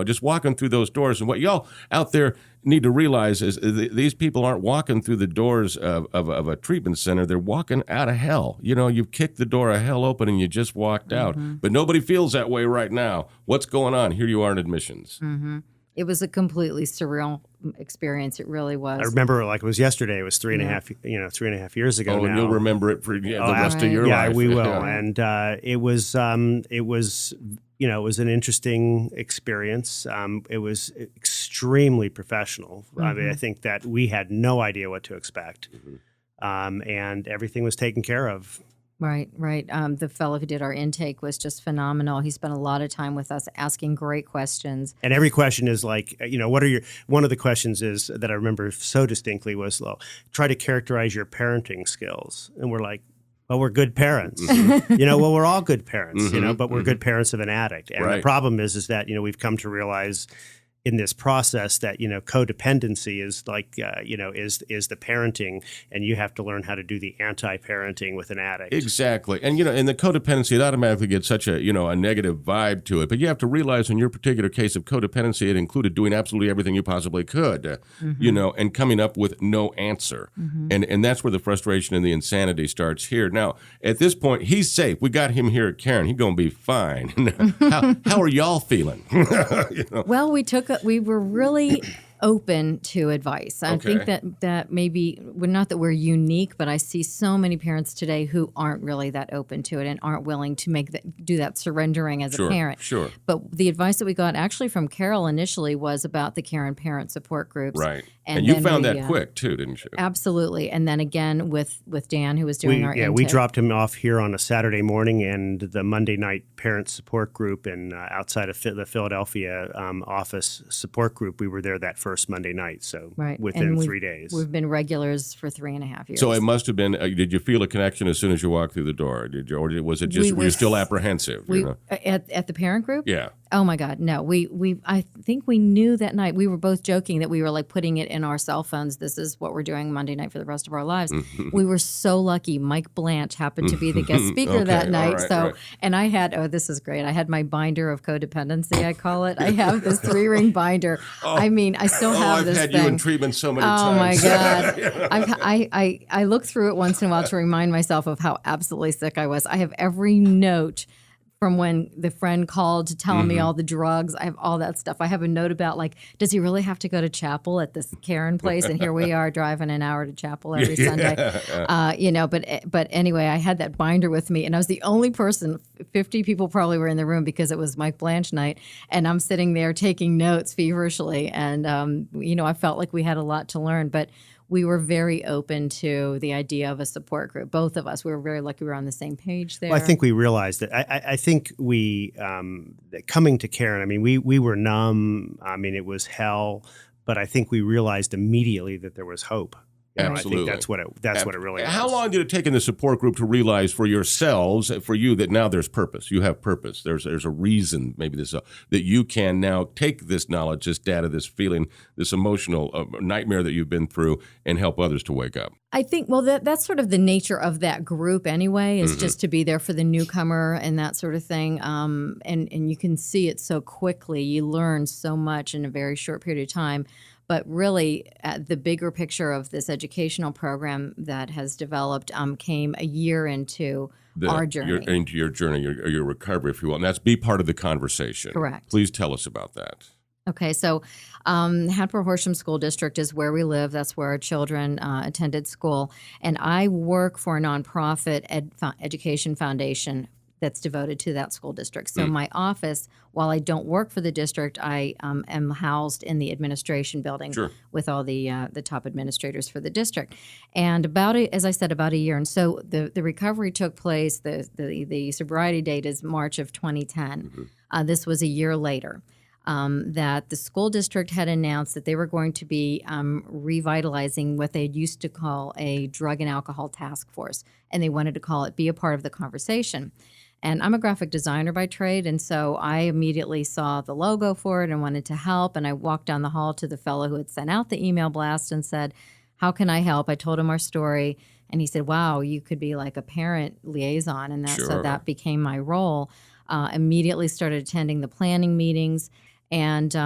just walking through those doors. And what y'all out there need to realize is these people aren't walking through the doors of a treatment center. They're walking out of hell. You've kicked the door of hell open and you just walked out. But nobody feels that way right now. What's going on? Here you are in admissions. Mm-hmm. It was a completely surreal experience. It really was. I remember like it was yesterday. It was 3.5 years ago. Oh, and now. you'll remember it for the rest of your yeah, life. we will. And it was it was an interesting experience. It was extremely professional. I mean, I think that we had no idea what to expect, and everything was taken care of. Right. The fellow who did our intake was just phenomenal. He spent a lot of time with us asking great questions. And every question is like, one of the questions is that I remember so distinctly was, try to characterize your parenting skills. And we're like, well, we're good parents. We're all good parents, but we're good parents of an addict. And the problem is that, we've come to realize in this process that, codependency is like, is the parenting, and you have to learn how to do the anti-parenting with an addict. Exactly. And, in the codependency, it automatically gets such a negative vibe to it. But you have to realize in your particular case of codependency, it included doing absolutely everything you possibly could, and coming up with no answer. And that's where the frustration and the insanity starts here. Now, at this point, he's safe. We got him here at Karen. He's going to be fine. How are y'all feeling? Well, we were really open to advice. I think that maybe, not that we're unique, but I see so many parents today who aren't really that open to it and aren't willing to do that surrendering as a parent. Sure. But the advice that we got actually from Carol initially was about the Karen Parent Support Groups. Right. And you found that quick too, didn't you? Absolutely. And then again with Dan, who was doing our intake. We dropped him off here on a Saturday morning, and the Monday night parent support group and outside of the Philadelphia office support group, we were there that first first Monday night. So Right. within And 3 days. We've been regulars for 3.5 years. So it must have been. Did you feel a connection as soon as you walked through the door? Did you, or was it just were you still apprehensive? We you know? at the parent group. Yeah. Oh my God, no. I think we knew that night. We were both joking that we were like putting it in our cell phones. This is what we're doing Monday night for the rest of our lives. We were so lucky. Mike Blanche happened to be the guest speaker that night. And I had, this is great. I had my binder of codependency, I call it. I have this 3-ring binder. I mean, I still have this I've had thing. you in treatment so many times. Oh my God. I look through it once in a while to remind myself of how absolutely sick I was. I have every note from when the friend called to tell me all the drugs. I have all that stuff. I have a note about like, does he really have to go to chapel at this Karen place? And here we are driving an hour to chapel every Sunday. But anyway, I had that binder with me, and I was the only person. 50 people probably were in the room because it was Mike Blanche night, and I'm sitting there taking notes feverishly. And I felt like we had a lot to learn, but we were very open to the idea of a support group. Both of us, we were very lucky we were on the same page there. Well, I think we realized that. I think we, that coming to Karen, I mean, we were numb. I mean, it was hell, but I think we realized immediately that there was hope. Absolutely. I think that's what it really was. How long did it take in the support group to realize for yourselves, for you, that now there's purpose? You have purpose. There's a reason, maybe that you can now take this knowledge, this data, this feeling, this emotional nightmare that you've been through, and help others to wake up. I think, well, that's sort of the nature of that group anyway, is just to be there for the newcomer and that sort of thing. And you can see it so quickly. You learn so much in a very short period of time. But really, the bigger picture of this educational program that has developed came a year into our journey. Into your journey, your recovery, if you will. And that's be part of the conversation. Correct. Please tell us about that. Okay, so Hatboro-Horsham School District is where we live. That's where our children attended school. And I work for a nonprofit education foundation that's devoted to that school district. So my office, while I don't work for the district, I am housed in the administration building with all the top administrators for the district. And about a year. And so the recovery took place. The sobriety date is March of 2010. This was a year later. That the school district had announced that they were going to be revitalizing what they used to call a drug and alcohol task force, and they wanted to call it Be a Part of the Conversation. And I'm a graphic designer by trade, and so I immediately saw the logo for it and wanted to help. And I walked down the hall to the fellow who had sent out the email blast and said, how can I help? I told him our story, and he said, wow, you could be like a parent liaison. And so that became my role. Immediately started attending the planning meetings. And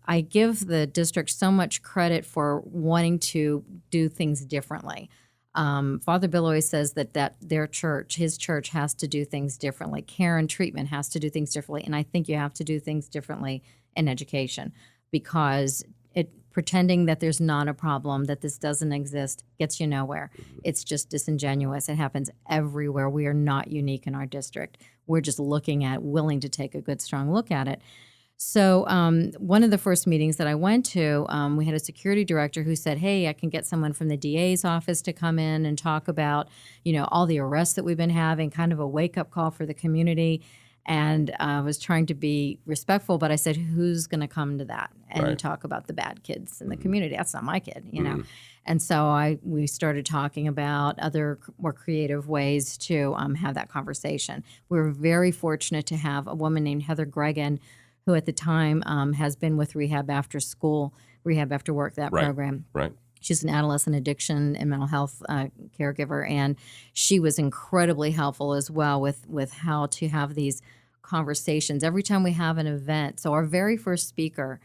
I give the district so much credit for wanting to do things differently. Father Bill always says that their church, his church, has to do things differently. Care and treatment has to do things differently. And I think you have to do things differently in education, because pretending that there's not a problem, that this doesn't exist, gets you nowhere. It's just disingenuous. It happens everywhere. We are not unique in our district. We're just willing to take a good, strong look at it. So one of the first meetings that I went to, we had a security director who said, hey, I can get someone from the DA's office to come in and talk about, all the arrests that we've been having, kind of a wake-up call for the community. And I was trying to be respectful, but I said, who's going to come to that and talk about the bad kids in the community? That's not my kid, know. And so we started talking about other more creative ways to have that conversation. We were very fortunate to have a woman named Heather Gregan, who at the time has been with Rehab After Work, that program. Right. She's an adolescent addiction and mental health caregiver, and she was incredibly helpful as well with how to have these conversations every time we have an event. So our very first speaker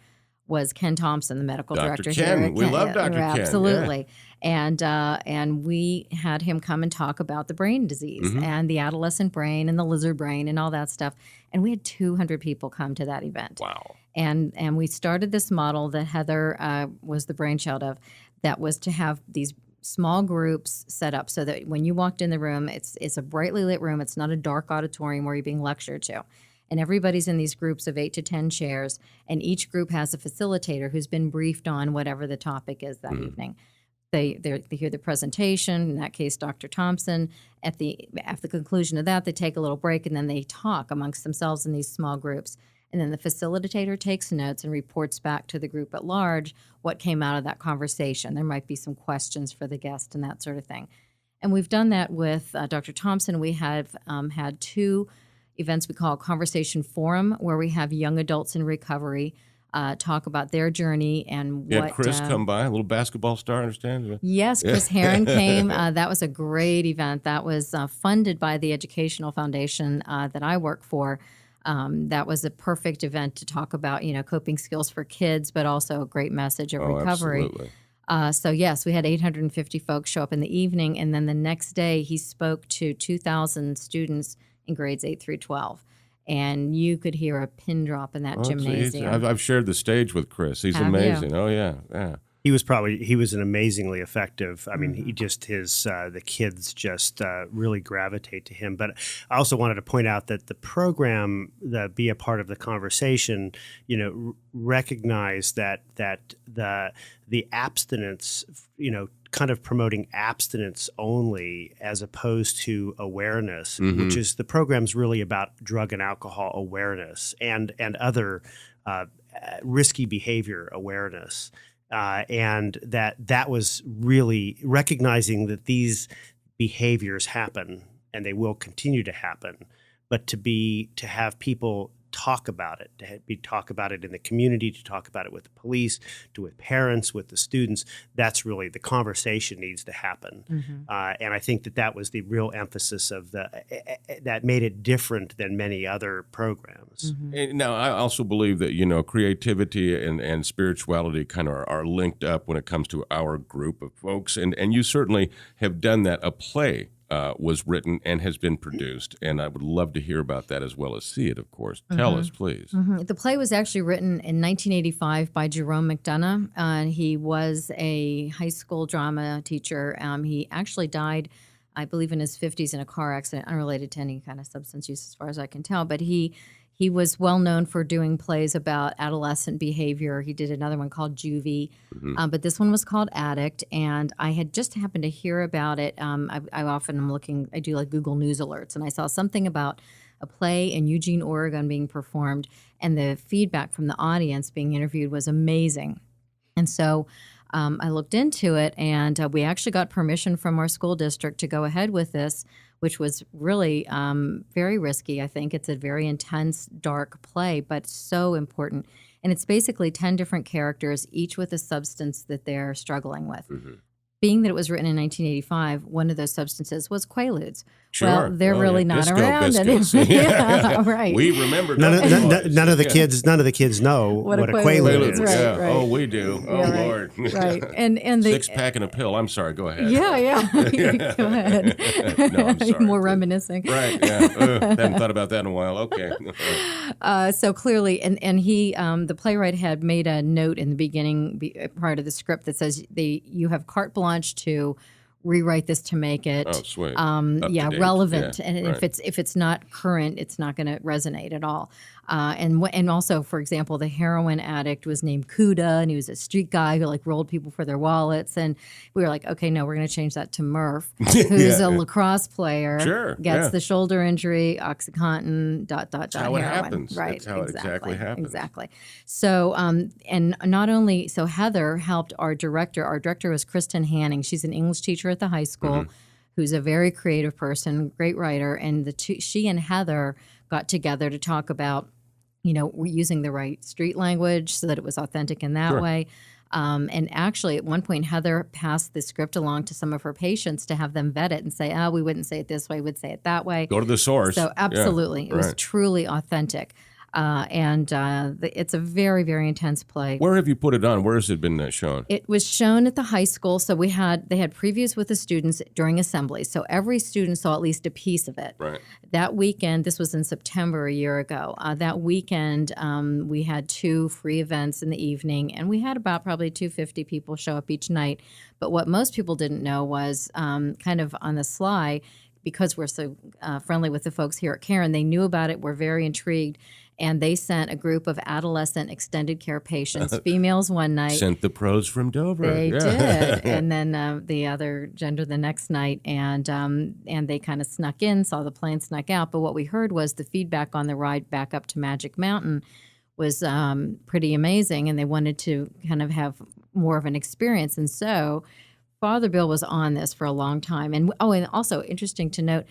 was Ken Thompson, the medical director Ken. here. We love Dr. Ken. Absolutely. Yeah. And we had him come and talk about the brain disease and the adolescent brain and the lizard brain and all that stuff. And we had 200 people come to that event. Wow. And we started this model that Heather was the brainchild of, that was to have these small groups set up so that when you walked in the room, it's a brightly lit room. It's not a dark auditorium where you're being lectured to. And everybody's in these groups of 8 to 10 chairs, and each group has a facilitator who's been briefed on whatever the topic is that evening. They hear the presentation, in that case, Dr. Thompson. At the conclusion of that, they take a little break, and then they talk amongst themselves in these small groups. And then the facilitator takes notes and reports back to the group at large what came out of that conversation. There might be some questions for the guest and that sort of thing. And we've done that with Dr. Thompson. We have had 2 events we call Conversation Forum, where we have young adults in recovery talk about their journey and You what. had Chris come by, a little basketball star, I understand? Yes, Chris Herron came. That was a great event. That was funded by the Educational Foundation that I work for. That was a perfect event to talk about, coping skills for kids, but also a great message of recovery. Absolutely. So yes, we had 850 folks show up in the evening, and then the next day he spoke to 2,000 students in grades 8 through 12. And you could hear a pin drop in that gymnasium. I've shared the stage with Chris. He's Have amazing. you? Oh, yeah. He was an amazingly effective. I mean, he just the kids just really gravitate to him. But I also wanted to point out that the program, the Be a Part of the Conversation, recognize that the abstinence, kind of promoting abstinence only as opposed to awareness, which is the program's really about drug and alcohol awareness and other risky behavior awareness. And that was really recognizing that these behaviors happen and they will continue to happen, but to have people talk about it, talk about it in the community, to talk about it with the police, with parents, with the students. That's really the conversation needs to happen. And I think that was the real emphasis of that made it different than many other programs. And now, I also believe that, creativity and spirituality kind of are linked up when it comes to our group of folks. And you certainly have done that. A play was written and has been produced, and I would love to hear about that as well as see it, of course. Tell us, please. The play was actually written in 1985 by Jerome McDonough. He was a high school drama teacher. He actually died, I believe, in his 50s in a car accident, unrelated to any kind of substance use as far as I can tell. But he was well known for doing plays about adolescent behavior. He did another one called Juvie, but this one was called Addict. And I had just happened to hear about it. I often am looking, I do like Google News alerts, and I saw something about a play in Eugene, Oregon being performed, and the feedback from the audience being interviewed was amazing. And so I looked into it, and we actually got permission from our school district to go ahead with this, which was really very risky, I think. It's a very intense, dark play, but so important. And it's basically 10 different characters, each with a substance that they're struggling with. Being that it was written in 1985, one of those substances was Quaaludes. Sure. Well, they're really not Disco around biscuits. anymore. Yeah, right. We remember None of the kids know what a Quaalude is. Right, yeah. right. Oh, we do. Oh, Yeah, right. Lord. Right. And the 6-pack and a pill. I'm sorry. Go ahead. Yeah. Go ahead. No, I'm sorry. More reminiscing. Right. Yeah. Haven't thought about that in a while. Okay. So clearly, and he, the playwright had made a note in the beginning, prior to the script, that says you have carte blanche to rewrite this to make it sweet. Up to date. relevant. Yeah, and right. if it's not current, it's not going to resonate at all. And also, for example, the heroin addict was named Kuda, and he was a street guy who rolled people for their wallets. And we were like, okay, no, we're going to change that to Murph, who's a lacrosse player, Sure, gets the shoulder injury, OxyContin, ... That's how it heroin. happens. Right, That's how it exactly happens. Exactly. So, and not only, so Heather helped our director. Our director was Kristen Hanning. She's an English teacher at the high school, who's a very creative person, great writer. And she and Heather got together to talk about, we're using the right street language so that it was authentic in that way. And actually, at one point, Heather passed the script along to some of her patients to have them vet it and say, we wouldn't say it this way, we'd say it that way. Go to the source. So absolutely. Yeah, it was right. truly authentic. It's a very, very intense play. Where have you put it on? Where has it been shown? It was shown at the high school. So they had previews with the students during assembly. So every student saw at least a piece of it. Right. That weekend, this was in September a year ago. That weekend, we had 2 free events in the evening, and we had about probably 250 people show up each night. But what most people didn't know was kind of on the sly, because we're so friendly with the folks here at Cairn, they knew about it, were very intrigued. And they sent a group of adolescent extended care patients, females one night. Sent the pros from Dover. They Yeah. did, and then the other gender the next night, and they kind of snuck in, saw the plane, snuck out. But what we heard was the feedback on the ride back up to Magic Mountain was pretty amazing, and they wanted to kind of have more of an experience. And so Father Bill was on this for a long time. And also interesting to note,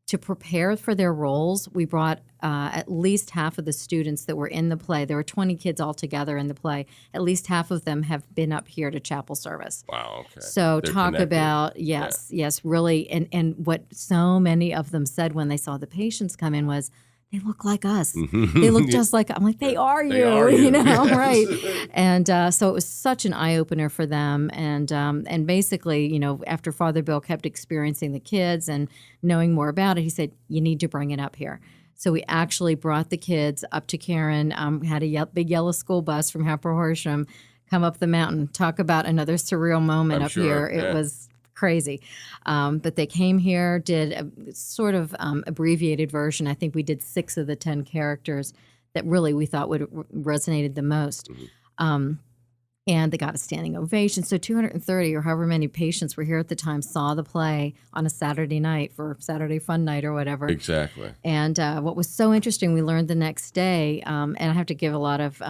to prepare for their roles, we brought at least half of the students that were in the play. There were 20 kids altogether in the play. At least half of them have been up here to chapel service. Wow. Okay. So They're talk connected. about, yes, really. And what so many of them said when they saw the patients come in was, they look like us. They look just like, I'm like, they are you, are you. Yes. right? And so it was such an eye opener for them. And basically, after Father Bill kept experiencing the kids and knowing more about it, he said, you need to bring it up here. So we actually brought the kids up to Karen, had a big yellow school bus from Happer Horsham come up the mountain. Talk about another surreal moment I'm up sure, here. yeah. It was crazy. But they came here, did a sort of abbreviated version. I think we did 6 of the 10 characters that really we thought would resonated the most. And they got a standing ovation. So 230 or however many patients were here at the time saw the play on a Saturday night for Saturday Fun Night or whatever. Exactly. And what was so interesting, we learned the next day, and I have to give a lot of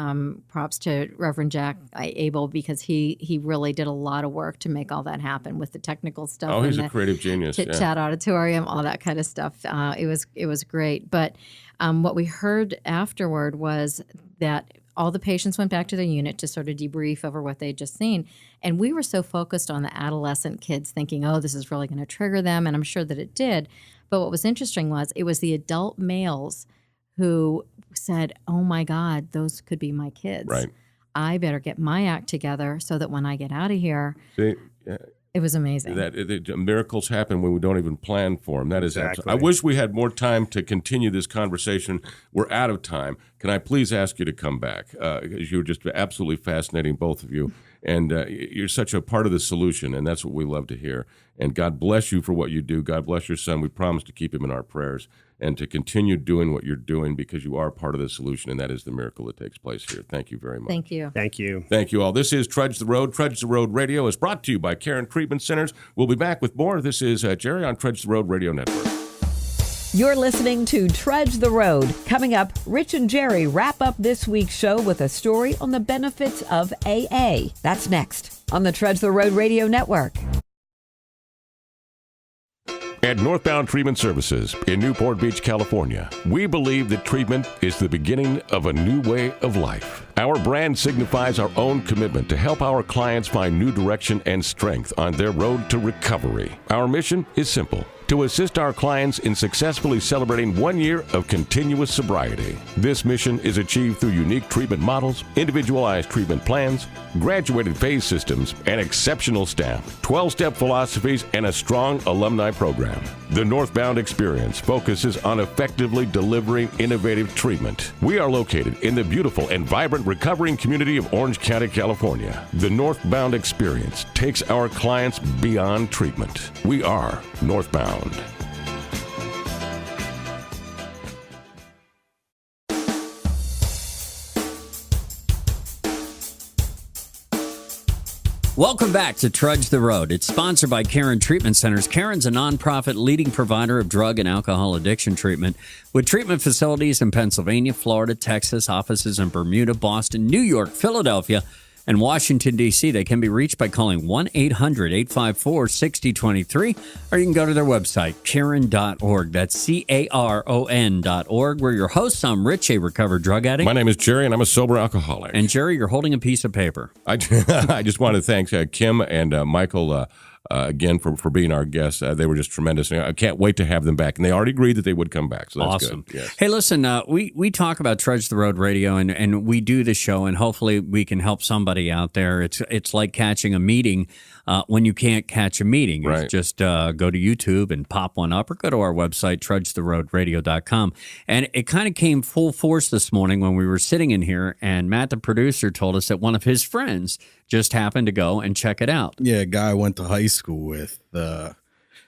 props to Reverend Jack Abel, because he really did a lot of work to make all that happen with the technical stuff. Oh, he's and a creative genius. Chit Chat Auditorium, all that kind of stuff. It was great. But what we heard afterward was that all the patients went back to their unit to sort of debrief over what they'd just seen. And we were so focused on the adolescent kids thinking, oh, this is really going to trigger them. And I'm sure that it did. But what was interesting was it was the adult males who said, oh, my God, those could be my kids. Right. I better get my act together so that when I get out of here, See, it was amazing. miracles happen when we don't even plan for them. That is Exactly. I wish we had more time to continue this conversation. We're out of time. Can I please ask you to come back? Because you're just absolutely fascinating, both of you. And you're such a part of the solution, and that's what we love to hear. And God bless you for what you do. God bless your son. We promise to keep him in our prayers and to continue doing what you're doing, because you are part of the solution, and that is the miracle that takes place here. Thank you very much. Thank you. Thank you. Thank you all. This is Trudge the Road. Trudge the Road Radio is brought to you by Caron Treatment Centers. We'll be back with more. This is Jerry on Trudge the Road Radio Network. You're listening to Trudge the Road. Coming up, Rich and Jerry wrap up this week's show with a story on the benefits of AA. That's next on the Trudge the Road Radio Network. At Northbound Treatment Services in Newport Beach, California, we believe that treatment is the beginning of a new way of life. Our brand signifies our own commitment to help our clients find new direction and strength on their road to recovery. Our mission is simple: to assist our clients in successfully celebrating 1 year of continuous sobriety. This mission is achieved through unique treatment models, individualized treatment plans, graduated phase systems, and exceptional staff, 12-step philosophies, and a strong alumni program. The Northbound experience focuses on effectively delivering innovative treatment. We are located in the beautiful and vibrant recovering community of Orange County, California. The Northbound experience takes our clients beyond treatment. We are Northbound. Welcome back to Trudge the Road. It's sponsored by Caron Treatment Centers. Caron's a nonprofit leading provider of drug and alcohol addiction treatment with treatment facilities in Pennsylvania, Florida, Texas, offices in Bermuda, Boston, New York, Philadelphia, and Washington, D.C. They can be reached by calling 1-800-854-6023, or you can go to their website, caron.org. That's CARON.org. We're your hosts. I'm Rich, a recovered drug addict. My name is Jerry, and I'm a sober alcoholic. And Jerry, you're holding a piece of paper. I just want to thank Kim and Michael again for being our guests. They were just tremendous. I can't wait to have them back. And they already agreed that they would come back. So that's Awesome. good. Yes. Hey, listen, we talk about Trudge the Road Radio, and we do the show, and hopefully we can help somebody out there. It's like catching a meeting when you can't catch a meeting. Right. Just go to YouTube and pop one up, or go to our website, trudgetheroadradio.com. And it kind of came full force this morning when we were sitting in here, and Matt, the producer, told us that one of his friends just happened to go and check it out. Yeah, a guy I went to high school with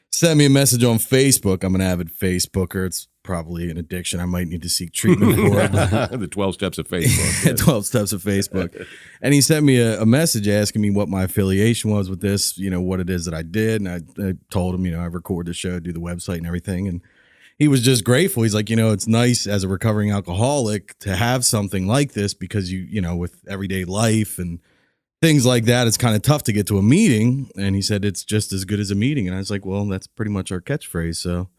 sent me a message on Facebook. I'm an avid Facebooker. It's probably an addiction I might need to seek treatment for. The 12 steps of Facebook. Yes. 12 steps of Facebook. And he sent me a message asking me what my affiliation was with this, what it is that I did. And I told him, I record the show, do the website and everything. And he was just grateful. He's like, it's nice as a recovering alcoholic to have something like this because with everyday life and things like that, it's kind of tough to get to a meeting. And he said, it's just as good as a meeting. And I was like, well, that's pretty much our catchphrase. So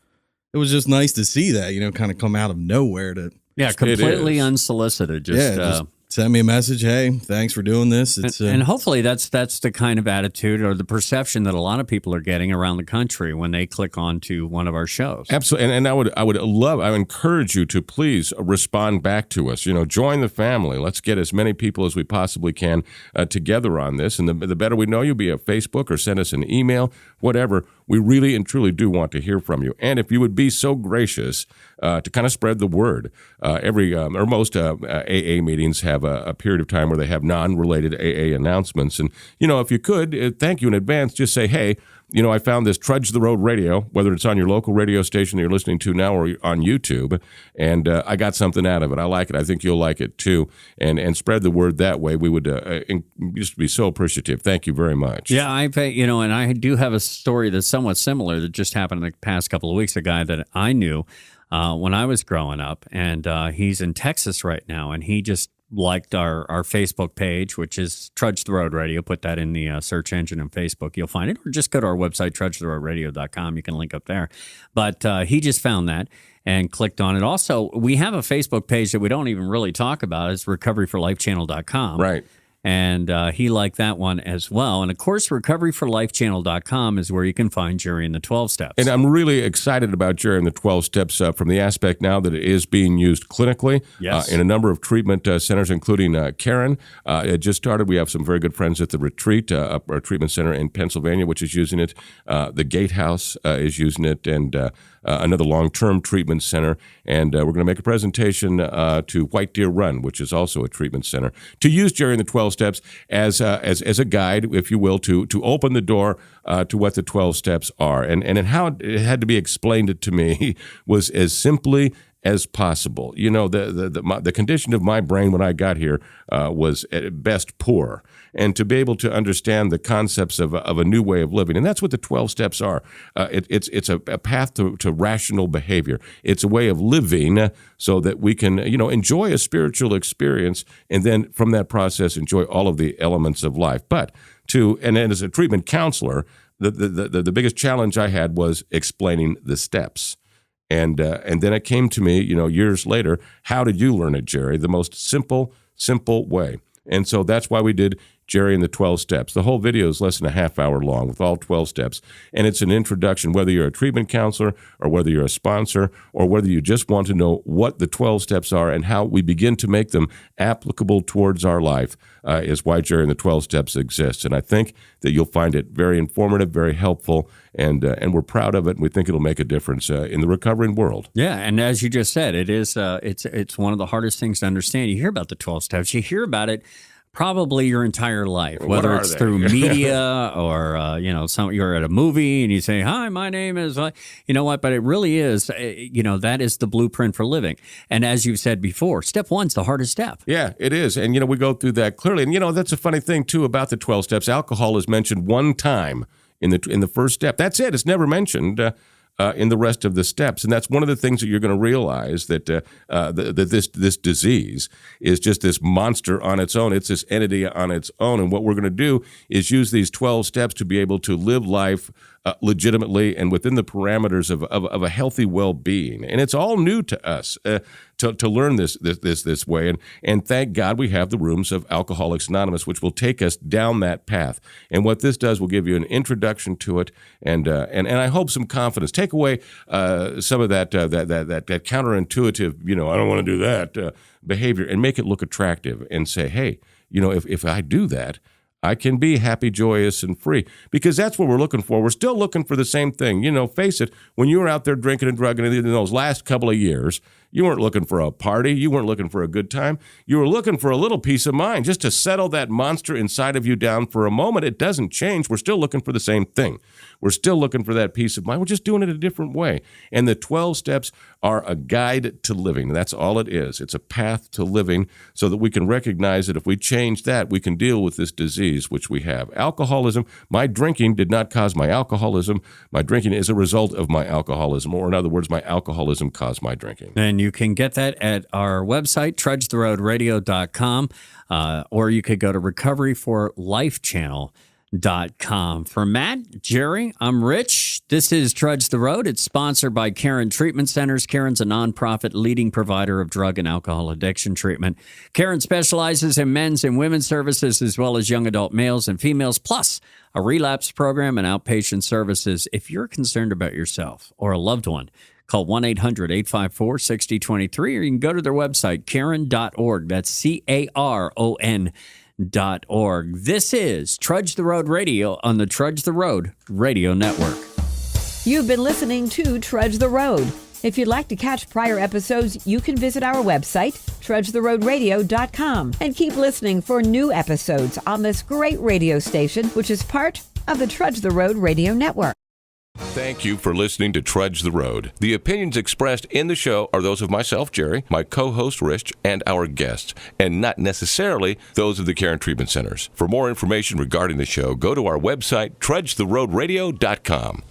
it was just nice to see that, kind of come out of nowhere to. Yeah, completely unsolicited. Just send me a message. Hey, thanks for doing this. It's, and hopefully that's the kind of attitude or the perception that a lot of people are getting around the country when they click onto one of our shows. Absolutely. And I would encourage you to please respond back to us. Join the family. Let's get as many people as we possibly can together on this. And the better we know you, be it Facebook or send us an email, whatever. We really and truly do want to hear from you. And if you would be so gracious to kind of spread the word, most AA meetings have a period of time where they have non-related AA announcements. And, if you could, thank you in advance, just say, hey, I found this Trudge the Road radio, whether it's on your local radio station that you're listening to now or on YouTube, and I got something out of it. I like it. I think you'll like it too. And spread the word that way. We would just be so appreciative. Thank you very much. Yeah, and I do have a story that's somewhat similar that just happened in the past couple of weeks. A guy that I knew when I was growing up, and he's in Texas right now, and he just liked our Facebook page, which is Trudge the Road Radio. Put that in the search engine on Facebook. You'll find it. Or just go to our website, trudgetheroadradio.com. You can link up there. But he just found that and clicked on it. Also, we have a Facebook page that we don't even really talk about. It's recoveryforlifechannel.com. Right. And he liked that one as well. And, of course, recoveryforlifechannel.com is where you can find Jerry and the 12 Steps. And I'm really excited about Jerry and the 12 Steps from the aspect now that it is being used clinically in a number of treatment centers, including Karen. It just started. We have some very good friends at the Retreat, our treatment center in Pennsylvania, which is using it. The Gatehouse is using it, and another long-term treatment center. And we're going to make a presentation to White Deer Run, which is also a treatment center, to use Jerry and the 12 Steps as a guide, if you will, to open the door to what the 12 Steps are. And how it had to be explained to me was as simply as possible. The condition of my brain when I got here was at best poor. And to be able to understand the concepts of a new way of living. And that's what the 12 steps are. It's a path to rational behavior. It's a way of living so that we can, enjoy a spiritual experience and then from that process enjoy all of the elements of life. But and as a treatment counselor, the biggest challenge I had was explaining the steps. And then it came to me, years later, how did you learn it, Jerry? The most simple way. And so that's why we did Jerry and the 12 Steps. The whole video is less than a half hour long with all 12 steps. And it's an introduction, whether you're a treatment counselor or whether you're a sponsor or whether you just want to know what the 12 steps are and how we begin to make them applicable towards our life is why Jerry and the 12 Steps exists. And I think that you'll find it very informative, very helpful, and we're proud of it, and we think it'll make a difference in the recovering world. Yeah, and as you just said, it is it's one of the hardest things to understand. You hear about the 12 steps. You hear about it probably your entire life, whether it's through media or, you're at a movie and you say, hi, my name is, you know what, but it really is, that is the blueprint for living. And as you've said before, step one's the hardest step. Yeah, it is. And, we go through that clearly. And, that's a funny thing, too, about the 12 steps. Alcohol is mentioned one time in the first step. That's it. It's never mentioned in the rest of the steps. And that's one of the things that you're going to realize that this disease is just this monster on its own. It's this entity on its own. And what we're going to do is use these 12 steps to be able to live life legitimately and within the parameters of a healthy well-being. And it's all new to us to learn this way. And thank God we have the rooms of Alcoholics Anonymous, which will take us down that path. And what this does will give you an introduction to it and I hope some confidence. Take away some of that counterintuitive, I don't want to do that behavior, and make it look attractive and say, hey, if I do that, I can be happy, joyous, and free, because that's what we're looking for. We're still looking for the same thing. Face it, when you were out there drinking and drugging in those last couple of years, You weren't looking for a party. You weren't looking for a good time. You were looking for a little peace of mind, just to settle that monster inside of you down for a moment. It doesn't change. We're still looking for the same thing. We're still looking for that peace of mind. We're just doing it a different way. And the 12 steps are a guide to living. That's all it is. It's a path to living so that we can recognize that if we change that, we can deal with this disease which we have. Alcoholism, my drinking did not cause my alcoholism. My drinking is a result of my alcoholism, or in other words, my alcoholism caused my drinking. And you can get that at our website, trudgetheroadradio.com, or you could go to recoveryforlifechannel.com. For Matt, Jerry, I'm Rich. This is Trudge the Road. It's sponsored by Caron Treatment Centers. Caron's a nonprofit leading provider of drug and alcohol addiction treatment. Caron specializes in men's and women's services as well as young adult males and females, plus a relapse program and outpatient services. If you're concerned about yourself or a loved one, call 1-800-854-6023, or you can go to their website, caron.org. That's CARON.org. This is Trudge the Road Radio on the Trudge the Road Radio Network. You've been listening to Trudge the Road. If you'd like to catch prior episodes, you can visit our website, trudgetheroadradio.com, and keep listening for new episodes on this great radio station, which is part of the Trudge the Road Radio Network. Thank you for listening to Trudge the Road. The opinions expressed in the show are those of myself, Jerry, my co-host, Rich, and our guests, and not necessarily those of the Caron Treatment Centers. For more information regarding the show, go to our website, trudgetheroadradio.com.